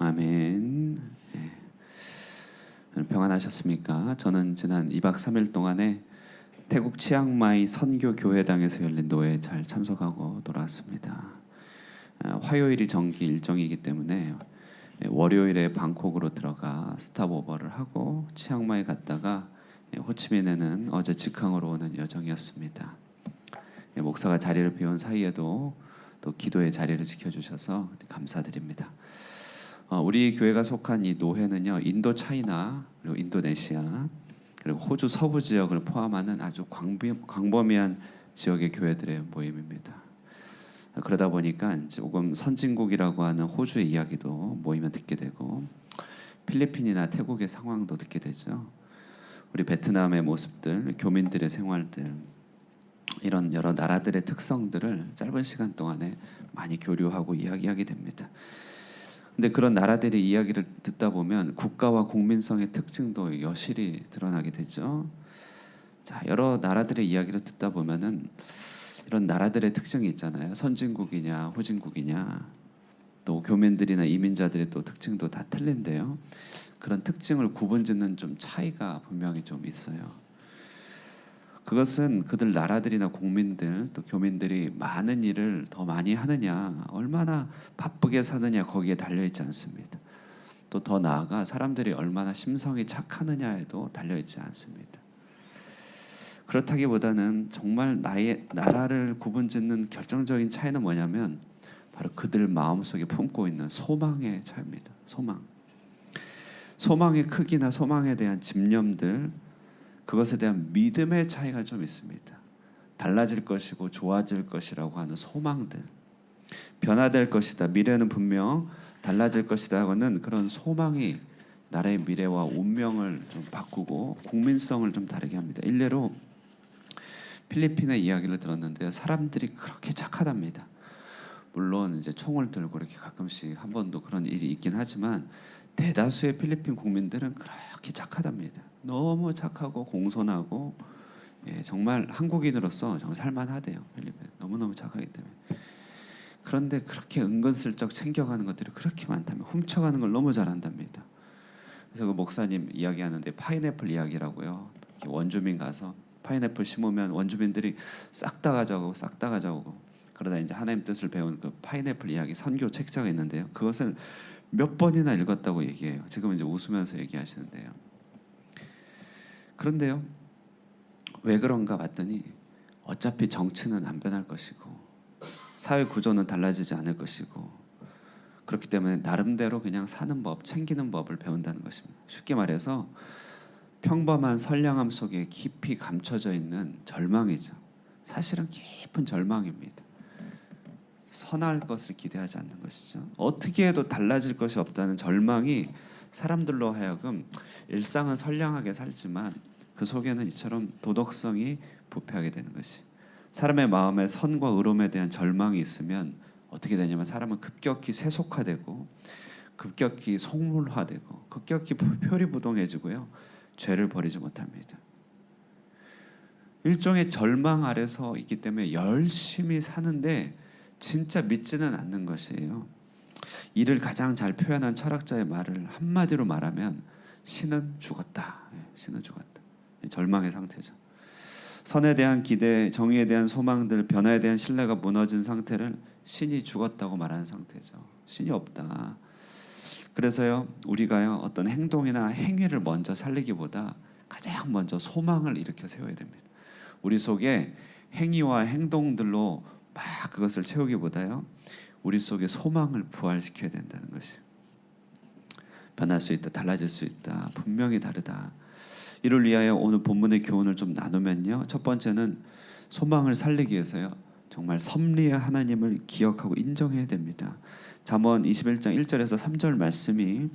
아멘. 평안하셨습니까? 저는 지난 2박 3일 동안에 태국 치앙마이 선교 교회당에서 열린 노회에 잘 참석하고 돌아왔습니다. 화요일이 정기 일정이기 때문에 월요일에 방콕으로 들어가 스탑오버를 하고 치앙마이 갔다가 호치민에는 어제 직항으로 오는 여정이었습니다. 목사가 자리를 비운 사이에도 또 기도의 자리를 지켜주셔서 감사드립니다. 우리 교회가 속한 이 노회는요, 인도 차이나 그리고 인도네시아 그리고 호주 서부 지역을 포함하는 아주 광범위한 지역의 교회들의 모임입니다. 그러다 보니까 조금 선진국이라고 하는 호주의 이야기도 모이면 듣게 되고 필리핀이나 태국의 상황도 듣게 되죠. 우리 베트남의 모습들, 교민들의 생활들, 이런 여러 나라들의 특성들을 짧은 시간 동안에 많이 교류하고 이야기하게 됩니다. 근데 그런 나라들의 이야기를 듣다 보면 국가와 국민성의 특징도 여실히 드러나게 되죠. 자, 여러 나라들의 이야기를 듣다 보면은 이런 나라들의 특징이 있잖아요. 선진국이냐, 후진국이냐, 또 교민들이나 이민자들의 또 특징도 다 틀린데요. 그런 특징을 구분짓는 좀 차이가 분명히 좀 있어요. 그것은 그들 나라들이나 국민들 또 교민들이 많은 일을 더 많이 하느냐, 얼마나 바쁘게 사느냐 거기에 달려 있지 않습니다. 또 더 나아가 사람들이 얼마나 심성이 착하느냐에도 달려 있지 않습니다. 그렇다기보다는 정말 나라를 구분짓는 결정적인 차이는 뭐냐면 바로 그들 마음속에 품고 있는 소망의 차이입니다. 소망의 크기나 소망에 대한 집념들, 그것에 대한 믿음의 차이가 좀 있습니다. 달라질 것이고 좋아질 것이라고 하는 소망들, 변화될 것이다, 미래는 분명 달라질 것이다 하고는 그런 소망이 나라의 미래와 운명을 좀 바꾸고 국민성을 좀 다르게 합니다. 일례로 필리핀의 이야기를 들었는데요, 사람들이 그렇게 착하답니다. 물론 이제 총을 들고 이렇게 가끔씩 한 번도 그런 일이 있긴 하지만 대다수의 필리핀 국민들은 그렇게 착하답니다. 너무 착하고 공손하고, 정말 한국인으로서 정말 살만하대요. 필리핀 너무너무 착하기 때문에. 그런데 그렇게 은근슬쩍 챙겨가는 것들이 그렇게 많다면 훔쳐가는 걸 너무 잘한답니다. 그래서 그 목사님 이야기하는데 파인애플 이야기라고요. 원주민 가서 파인애플 심으면 원주민들이 싹 다 가져오고 그러다 이제 하나님 뜻을 배운 그 파인애플 이야기 선교 책자가 있는데요. 그것을 몇 번이나 읽었다고 얘기해요. 지금 이제 웃으면서 얘기하시는데요. 그런데요, 왜 그런가 봤더니 어차피 정치는 안 변할 것이고 사회 구조는 달라지지 않을 것이고 그렇기 때문에 나름대로 그냥 사는 법, 챙기는 법을 배운다는 것입니다. 쉽게 말해서 평범한 선량함 속에 깊이 감춰져 있는 절망이죠. 사실은 깊은 절망입니다. 선할 것을 기대하지 않는 것이죠. 어떻게 해도 달라질 것이 없다는 절망이 사람들로 하여금 일상은 선량하게 살지만 그 속에는 이처럼 도덕성이 부패하게 되는 것이, 사람의 마음에 선과 의로움에 대한 절망이 있으면 어떻게 되냐면 사람은 급격히 세속화되고 급격히 속물화되고 급격히 표리부동해지고요, 죄를 버리지 못합니다. 일종의 절망 아래서 있기 때문에 열심히 사는데 진짜 믿지는 않는 것이에요. 이를 가장 잘 표현한 철학자의 말을 한마디로 말하면 신은 죽었다. 신은 죽었다. 절망의 상태죠. 선에 대한 기대, 정의에 대한 소망들, 변화에 대한 신뢰가 무너진 상태를 신이 죽었다고 말하는 상태죠. 신이 없다. 그래서요, 우리가요 어떤 행동이나 행위를 먼저 살리기보다 가장 먼저 소망을 일으켜 세워야 됩니다. 우리 속에 행위와 행동들로 막 그것을 채우기보다요, 우리 속에 소망을 부활시켜야 된다는 것이. 변할 수 있다, 달라질 수 있다, 분명히 다르다. 이를 위하여 오늘 본문의 교훈을 좀 나누면요, 첫 번째는 소망을 살리기 위해서요, 정말 섭리의 하나님을 기억하고 인정해야 됩니다. 잠언 21장 1절에서 3절 말씀이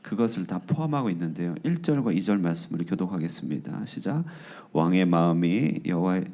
그것을 다 포함하고 있는데요, 1절과 2절 말씀으로 교독하겠습니다. 시작. 왕의 마음이 여호와의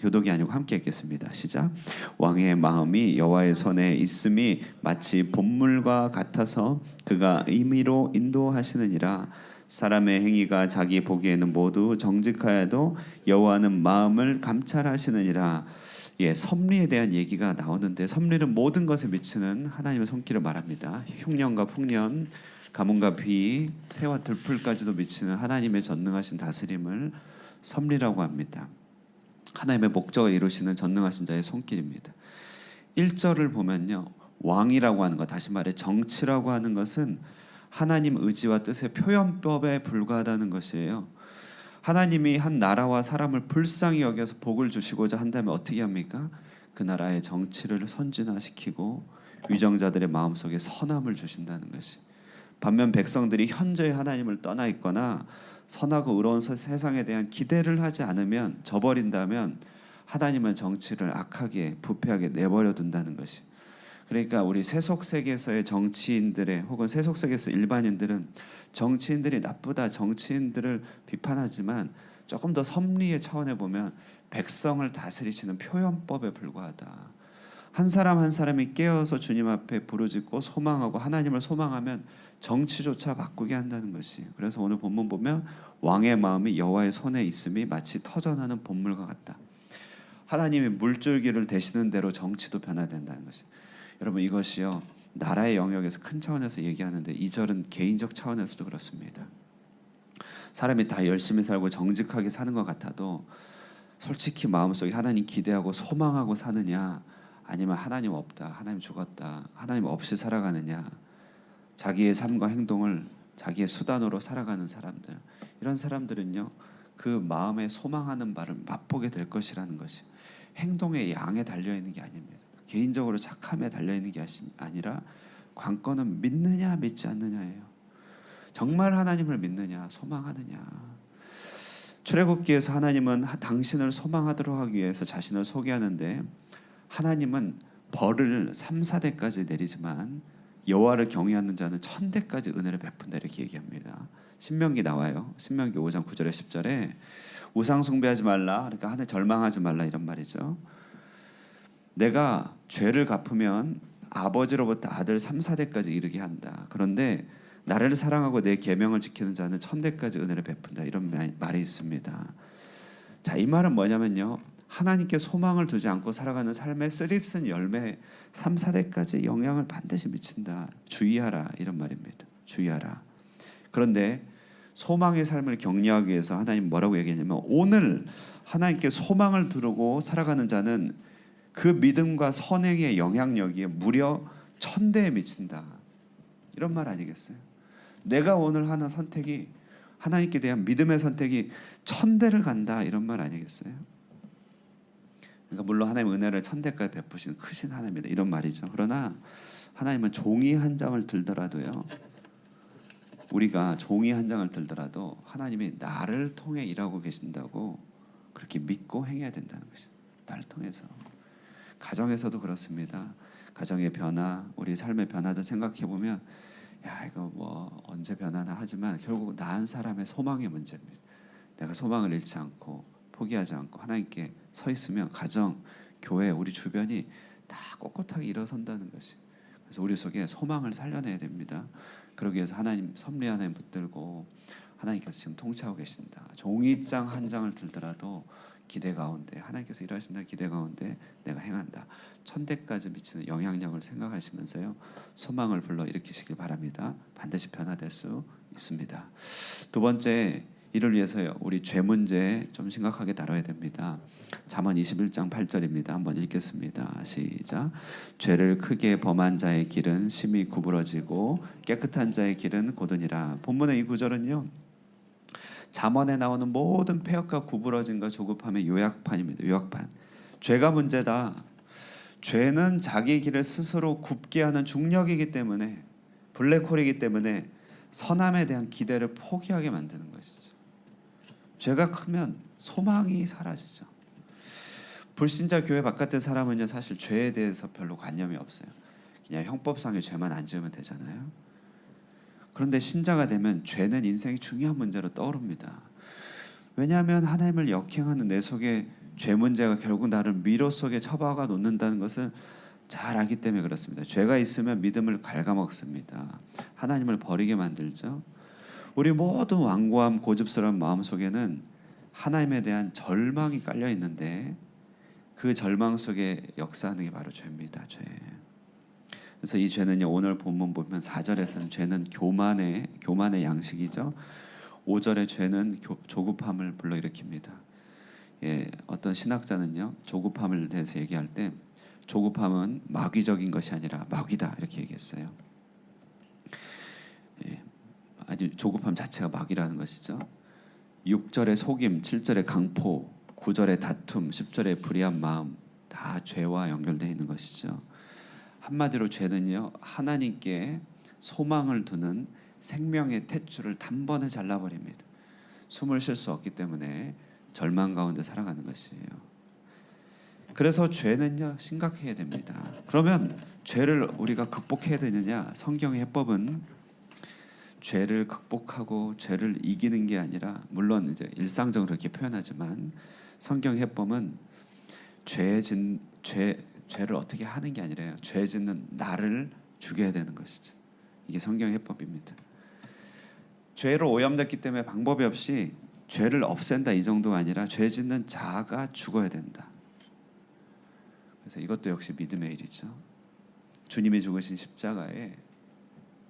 교독이 아니고 함께 읽겠습니다. 시작. 왕의 마음이 여호와의 손에 있음이 마치 봇물과 같아서 그가 의미로 인도하시느니라. 사람의 행위가 자기 보기에는 모두 정직하여도 여호와는 마음을 감찰하시느니라. 섭리에 대한 얘기가 나오는데 섭리는 모든 것에 미치는 하나님의 손길을 말합니다. 흉년과 풍년, 가뭄과 비, 새와 들풀까지도 미치는 하나님의 전능하신 다스림을 섭리라고 합니다. 하나님의 목적을 이루시는 전능하신 자의 손길입니다. 1절을 보면요. 왕이라고 하는 것, 다시 말해 정치라고 하는 것은 하나님 의지와 뜻의 표현법에 불과하다는 것이에요. 하나님이 한 나라와 사람을 불쌍히 여겨서 복을 주시고자 한다면 어떻게 합니까? 그 나라의 정치를 선진화시키고 위정자들의 마음속에 선함을 주신다는 것이. 반면 백성들이 현저히 하나님을 떠나 있거나 선하고 의로운 세상에 대한 기대를 하지 않으면, 저버린다면 하나님은 정치를 악하게 부패하게 내버려 둔다는 것이. 그러니까 우리 세속 세계에서의 정치인들의 혹은 세속 세계에서 일반인들은 정치인들이 나쁘다, 정치인들을 비판하지만 조금 더 섭리의 차원에 보면 백성을 다스리시는 표현법에 불과하다. 한 사람 한 사람이 깨어서 주님 앞에 부르짖고 소망하고 하나님을 소망하면 정치조차 바꾸게 한다는 것이. 그래서 오늘 본문 보면 왕의 마음이 여호와의 손에 있음이 마치 터전하는 봇물과 같다. 하나님이 물줄기를 대시는 대로 정치도 변화된다는 것이. 여러분, 이것이요 나라의 영역에서 큰 차원에서 얘기하는데 2절은 개인적 차원에서도 그렇습니다. 사람이 다 열심히 살고 정직하게 사는 것 같아도 솔직히 마음속에 하나님 기대하고 소망하고 사느냐, 아니면 하나님 없다, 하나님 죽었다, 하나님 없이 살아가느냐, 자기의 삶과 행동을 자기의 수단으로 살아가는 사람들, 이런 사람들은요 그 마음에 소망하는 바를 맛보게 될 것이라는 것이. 행동의 양에 달려있는 게 아닙니다. 개인적으로 착함에 달려있는 게 아니라 관건은 믿느냐 믿지 않느냐예요. 정말 하나님을 믿느냐 소망하느냐. 출애굽기에서 하나님은 당신을 소망하도록 하기 위해서 자신을 소개하는데 하나님은 벌을 3, 4대까지 내리지만 여호와를 경외하는 자는 1000대까지 은혜를 베푼다 이렇게 얘기합니다. 신명기 나와요. 신명기 5장 9절에 10절에 우상 숭배하지 말라, 그러니까 하늘 절망하지 말라 이런 말이죠. 내가 죄를 갚으면 아버지로부터 아들 3, 4대까지 이르게 한다. 그런데 나를 사랑하고 내 계명을 지키는 자는 1000대까지 은혜를 베푼다 이런 말이 있습니다. 자, 이 말은 뭐냐면요, 하나님께 소망을 두지 않고 살아가는 삶의 쓰리쓴 열매 3, 4대까지 영향을 반드시 미친다. 주의하라 이런 말입니다. 주의하라. 그런데 소망의 삶을 격려하기 위해서 하나님 뭐라고 얘기했냐면 오늘 하나님께 소망을 두르고 살아가는 자는 그 믿음과 선행의 영향력이 무려 1000대에 미친다. 이런 말 아니겠어요? 내가 오늘 하는 선택이, 하나님께 대한 믿음의 선택이 1000대를 간다 이런 말 아니겠어요? 그러니까 물론 하나님 은혜를 1000대까지 베푸시는 크신 하나님이다 이런 말이죠. 그러나 하나님은 종이 한 장을 들더라도요, 우리가 종이 한 장을 들더라도 하나님이 나를 통해 일하고 계신다고 그렇게 믿고 행해야 된다는 것이죠. 나를 통해서. 가정에서도 그렇습니다. 가정의 변화, 우리 삶의 변화도 생각해 보면 야 이거 뭐 언제 변하나 하지만 결국 나 한 사람의 소망의 문제입니다. 내가 소망을 잃지 않고 포기하지 않고 하나님께 서 있으면 가정, 교회, 우리 주변이 다 꼿꼿하게 일어선다는 것이. 그래서 우리 속에 소망을 살려내야 됩니다. 그러기 위해서 하나님 섭리 하나님 붙들고 하나님께서 지금 통치하고 계신다. 종이장 한 장을 들더라도 기대 가운데 하나님께서 일하신다 기대 가운데 내가 행한다. 1000대까지 미치는 영향력을 생각하시면서요 소망을 불러 일으키시길 바랍니다. 반드시 변화될 수 있습니다. 두 번째, 이를 위해서요 우리 죄 문제 좀 심각하게 다뤄야 됩니다. 잠언 21장 8절입니다. 한번 읽겠습니다. 시작. 죄를 크게 범한 자의 길은 심히 구부러지고 깨끗한 자의 길은 곧으니라. 본문의 이 구절은요 잠언에 나오는 모든 폐역과 구부러짐과 조급함의 요약판입니다. 요약판. 죄가 문제다. 죄는 자기 길을 스스로 굽게 하는 중력이기 때문에, 블랙홀이기 때문에 선함에 대한 기대를 포기하게 만드는 것이죠. 죄가 크면 소망이 사라지죠. 불신자 교회 바깥의 사람은요 사실 죄에 대해서 별로 관념이 없어요. 그냥 형법상의 죄만 안 지으면 되잖아요. 그런데 신자가 되면 죄는 인생이 중요한 문제로 떠오릅니다. 왜냐하면 하나님을 역행하는 내 속에 죄 문제가 결국 나를 미로 속에 처박아 놓는다는 것을 잘 알기 때문에 그렇습니다. 죄가 있으면 믿음을 갉아먹습니다. 하나님을 버리게 만들죠. 우리 모든 완고함 고집스러운 마음 속에는 하나님에 대한 절망이 깔려 있는데 그 절망 속에 역사하는 게 바로 죄입니다. 죄. 그래서 이 죄는요, 오늘 본문 보면 4절에서는 죄는 교만의 양식이죠. 5절의 죄는 조급함을 불러일으킵니다. 예, 어떤 신학자는요, 조급함을 대해서 얘기할 때 조급함은 마귀적인 것이 아니라 마귀다 이렇게 얘기했어요. 예, 아주 조급함 자체가 마귀라는 것이죠. 6절의 속임, 7절의 강포, 9절의 다툼, 10절의 불의한 마음 다 죄와 연결되어 있는 것이죠. 한마디로 죄는요, 하나님께 소망을 두는 생명의 탯줄을 단번에 잘라버립니다. 숨을 쉴 수 없기 때문에 절망 가운데 살아가는 것이에요. 그래서 죄는요, 심각해야 됩니다. 그러면 죄를 우리가 극복해야 되느냐? 성경의 해법은 죄를 극복하고 죄를 이기는 게 아니라, 물론 이제 일상적으로 그렇게 표현하지만 성경 해법은 죄를 어떻게 하는 게 아니라요, 죄 짓는 나를 죽여야 되는 것이죠. 이게 성경 해법입니다. 죄로 오염됐기 때문에 방법이 없이 죄를 없앤다 이 정도가 아니라 죄 짓는 자가 죽어야 된다. 그래서 이것도 역시 믿음의 일이죠. 주님이 죽으신 십자가에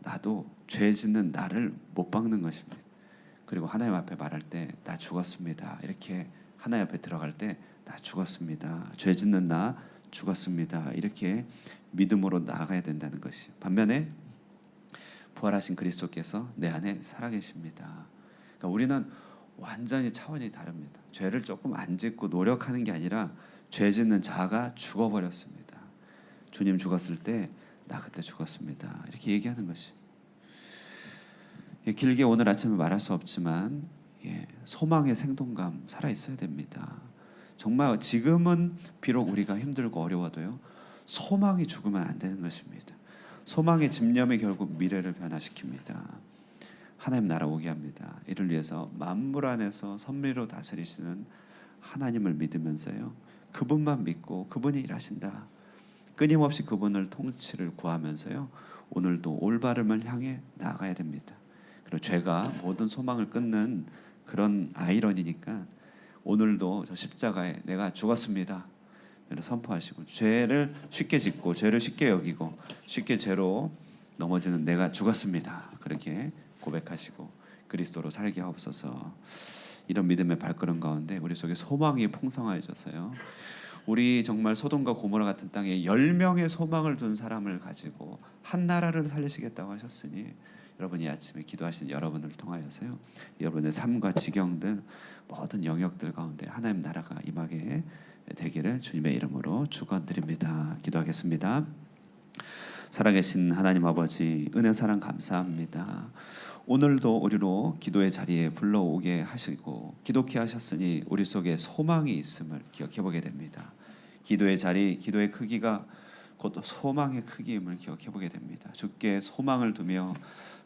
나도 죄 짓는 나를 못 박는 것입니다. 그리고 하나님 앞에 말할 때 나 죽었습니다. 이렇게 하나님 앞에 들어갈 때 나 죽었습니다. 죄 짓는 나 죽었습니다. 이렇게 믿음으로 나아가야 된다는 것이. 반면에 부활하신 그리스도께서 내 안에 살아계십니다. 그러니까 우리는 완전히 차원이 다릅니다. 죄를 조금 안 짓고 노력하는 게 아니라 죄 짓는 자가 죽어버렸습니다. 주님 죽었을 때 나 그때 죽었습니다. 이렇게 얘기하는 것이. 길게 오늘 아침에 말할 수 없지만 소망의 생동감 살아 있어야 됩니다. 정말 지금은 비록 우리가 힘들고 어려워도요, 소망이 죽으면 안 되는 것입니다. 소망의 집념이 결국 미래를 변화시킵니다. 하나님 나라 오게 합니다. 이를 위해서 만물 안에서 섭리로 다스리시는 하나님을 믿으면서요, 그분만 믿고 그분이 일하신다, 끊임없이 그분을 통치를 구하면서요, 오늘도 올바름을 향해 나아가야 됩니다. 그리고 죄가 모든 소망을 끊는 그런 아이러니니까 오늘도 저 십자가에 내가 죽었습니다 선포하시고, 죄를 쉽게 짓고 죄를 쉽게 여기고 쉽게 죄로 넘어지는 내가 죽었습니다 그렇게 고백하시고 그리스도로 살게 하옵소서. 이런 믿음의 발걸음 가운데 우리 속에 소망이 풍성해져서요, 우리 정말 소돔과 고모라 같은 땅에 10명의 소망을 둔 사람을 가지고 한 나라를 살리시겠다고 하셨으니, 여러분이 아침에 기도하시는 여러분을 통하여서요, 여러분의 삶과 지경들 모든 영역들 가운데 하나님 나라가 임하게 되기를 주님의 이름으로 축원드립니다. 기도하겠습니다. 살아계신 하나님 아버지, 은혜 사랑 감사합니다. 오늘도 우리로 기도의 자리에 불러오게 하시고 기도케 하셨으니 우리 속에 소망이 있음을 기억해보게 됩니다. 기도의 자리, 기도의 크기가 곧 소망의 크기임을 기억해보게 됩니다. 주께 소망을 두며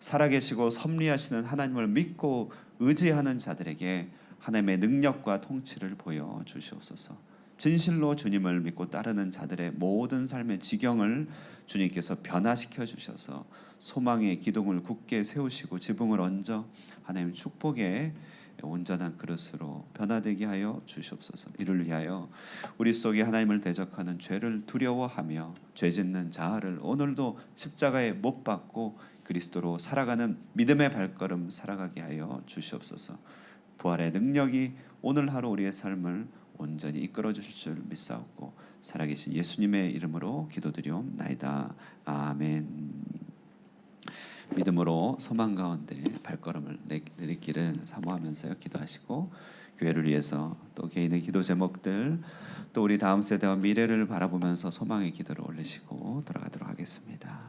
살아계시고 섭리하시는 하나님을 믿고 의지하는 자들에게 하나님의 능력과 통치를 보여 주시옵소서. 진실로 주님을 믿고 따르는 자들의 모든 삶의 지경을 주님께서 변화시켜 주셔서 소망의 기둥을 굳게 세우시고 지붕을 얹어 하나님 축복의 온전한 그릇으로 변화되게 하여 주시옵소서. 이를 위하여 우리 속에 하나님을 대적하는 죄를 두려워하며 죄짓는 자아를 오늘도 십자가에 못 박고 그리스도로 살아가는 믿음의 발걸음 살아가게 하여 주시옵소서. 부활의 능력이 오늘 하루 우리의 삶을 온전히 이끌어 주실 줄 믿사옵고 살아계신 예수님의 이름으로 기도드리옵나이다. 아멘. 믿음으로 소망 가운데 발걸음을 내딛기를 사모하면서요, 기도하시고 교회를 위해서 또 개인의 기도 제목들, 또 우리 다음 세대와 미래를 바라보면서 소망의 기도를 올리시고 돌아가도록 하겠습니다.